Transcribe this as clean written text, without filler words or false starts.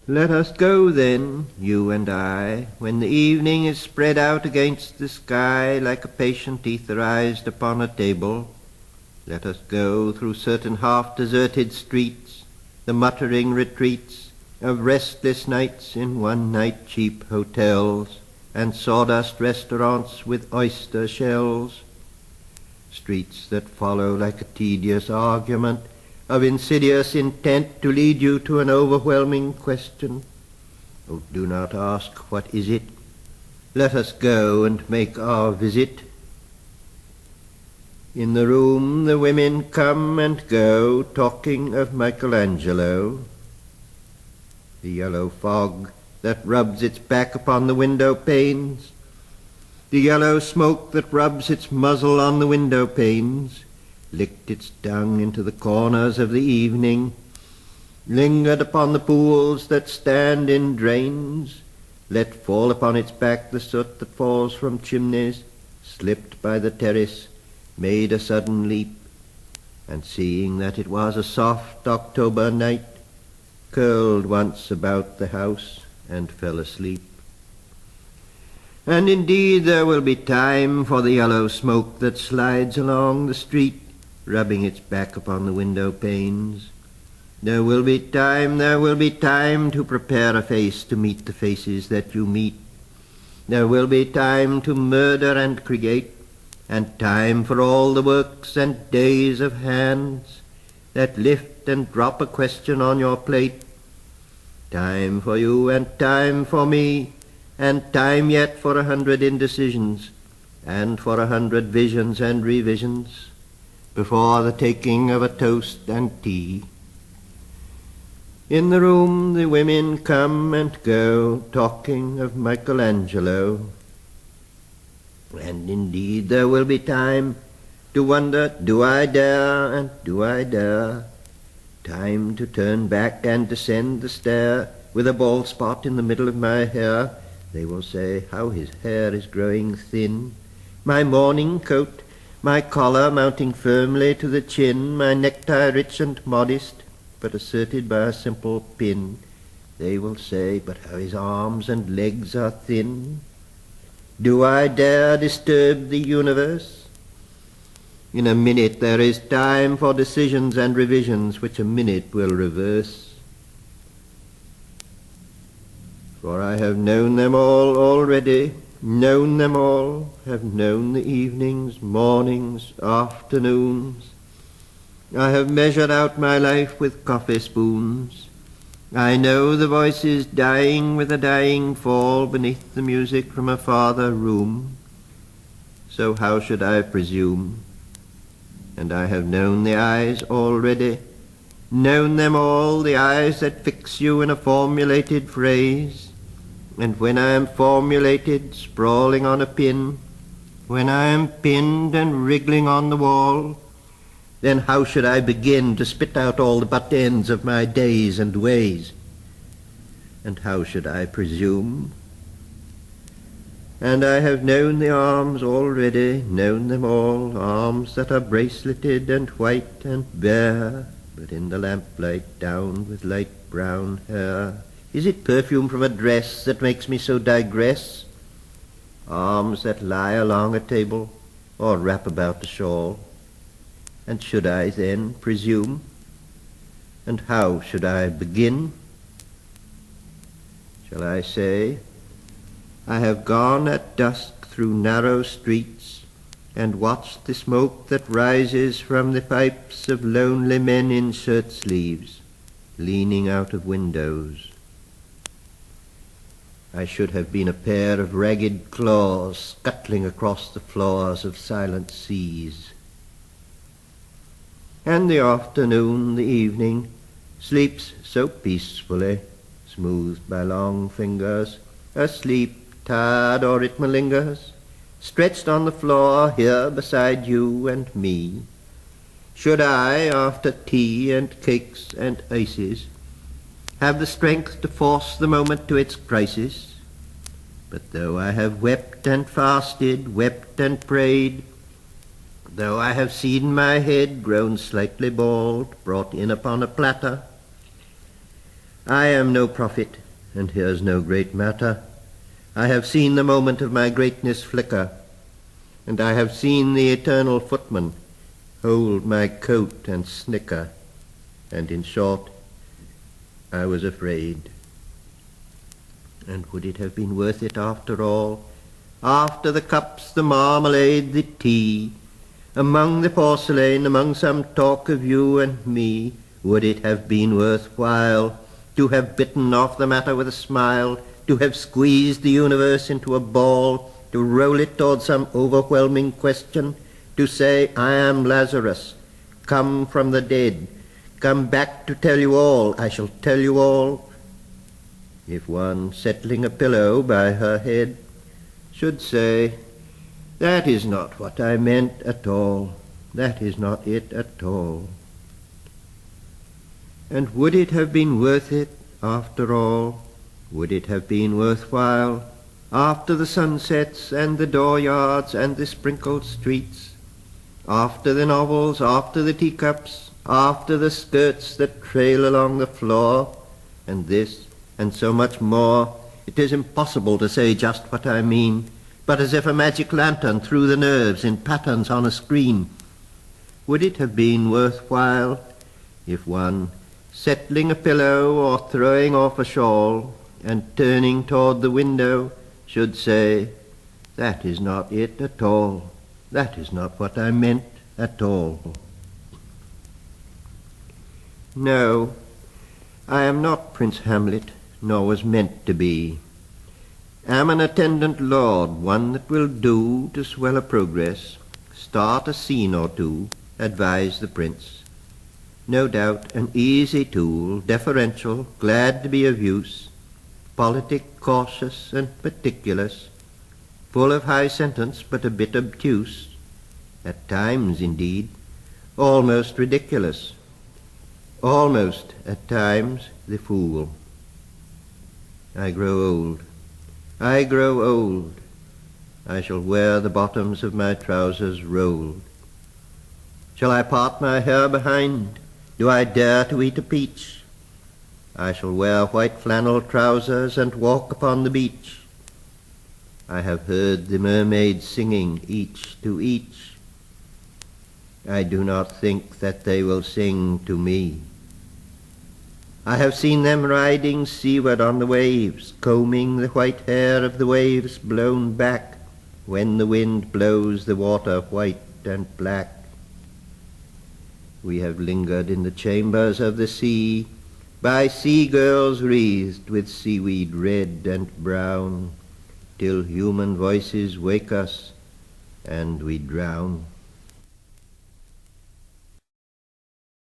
Let us go then, you and I, when the evening is spread out against the sky like a patient etherized upon a table. Let us go through certain half-deserted streets, the muttering retreats of restless nights in one-night cheap hotels and sawdust restaurants with oyster shells. Streets that follow like a tedious argument of insidious intent to lead you to an overwhelming question. Oh, do not ask, what is it? Let us go and make our visit. In the room the women come and go, talking of Michelangelo. The yellow fog that rubs its back upon the window panes, the yellow smoke that rubs its muzzle on the window panes, licked its dung into the corners of the evening, lingered upon the pools that stand in drains, let fall upon its back the soot that falls from chimneys, slipped by the terrace, made a sudden leap, and seeing that it was a soft October night, curled once about the house and fell asleep. And indeed there will be time for the yellow smoke that slides along the street, rubbing its back upon the window panes. There will be time to prepare a face to meet the faces that you meet. There will be time to murder and create, and time for all the works and days of hands that lift and drop a question on your plate. Time for you and time for me, and time yet for 100 indecisions, and for 100 visions and revisions, before the taking of a toast and tea. In the room the women come and go, talking of Michelangelo. And indeed there will be time to wonder, do I dare, and do I dare? Time to turn back and descend the stair with a bald spot in the middle of my hair. They will say, how his hair is growing thin. My morning coat, my collar mounting firmly to the chin, my necktie rich and modest, but asserted by a simple pin. They will say, but how his arms and legs are thin. Do I dare disturb the universe? In a minute there is time for decisions and revisions, which a minute will reverse. For I have known them all already, known them all, have known the evenings, mornings, afternoons. I have measured out my life with coffee spoons. I know the voices dying with a dying fall beneath the music from a farther room. So how should I presume? And I have known the eyes already, known them all, the eyes that fix you in a formulated phrase. And when I am formulated, sprawling on a pin, when I am pinned and wriggling on the wall, then how should I begin to spit out all the butt ends of my days and ways? And how should I presume? And I have known the arms already, known them all, arms that are braceleted and white and bare, but in the lamplight down with light brown hair. Is it perfume from a dress that makes me so digress? Arms that lie along a table or wrap about a shawl. And should I then presume? And how should I begin? Shall I say, I have gone at dusk through narrow streets and watched the smoke that rises from the pipes of lonely men in shirt-sleeves, leaning out of windows. I should have been a pair of ragged claws scuttling across the floors of silent seas. And the afternoon, the evening, sleeps so peacefully, smoothed by long fingers, asleep, tired, or it malingers, stretched on the floor here beside you and me. Should I, after tea and cakes and ices, have the strength to force the moment to its crisis? But though I have wept and fasted, wept and prayed, though I have seen my head grown slightly bald, brought in upon a platter, I am no prophet, and here's no great matter. I have seen the moment of my greatness flicker, and I have seen the eternal footman hold my coat and snicker, and in short, I was afraid. And would it have been worth it after all? After the cups, the marmalade, the tea, among the porcelain, among some talk of you and me, would it have been worthwhile to have bitten off the matter with a smile, to have squeezed the universe into a ball, to roll it toward some overwhelming question, to say, I am Lazarus, come from the dead, come back to tell you all, I shall tell you all? If one, settling a pillow by her head, should say, that is not what I meant at all, that is not it at all. And would it have been worth it after all? Would it have been worthwhile after the sunsets and the dooryards and the sprinkled streets, after the novels, after the teacups, after the skirts that trail along the floor, and this and so much more? It is impossible to say just what I mean, but as if a magic lantern threw the nerves in patterns on a screen. Would it have been worthwhile if one, settling a pillow or throwing off a shawl and turning toward the window, should say, that is not it at all, that is not what I meant at all? No, I am not Prince Hamlet, nor was meant to be. Am an attendant lord, one that will do to swell a progress, start a scene or two, advise the prince. No doubt an easy tool, deferential, glad to be of use, politic, cautious, and meticulous, full of high sentence, but a bit obtuse, at times, indeed, almost ridiculous, almost, at times, the fool. I grow old. I grow old. I shall wear the bottoms of my trousers rolled. Shall I part my hair behind? Do I dare to eat a peach? I shall wear white flannel trousers and walk upon the beach. I have heard the mermaids singing, each to each. I do not think that they will sing to me. I have seen them riding seaward on the waves, combing the white hair of the waves blown back when the wind blows the water white and black. We have lingered in the chambers of the sea, by sea-girls wreathed with seaweed red and brown, till human voices wake us and we drown.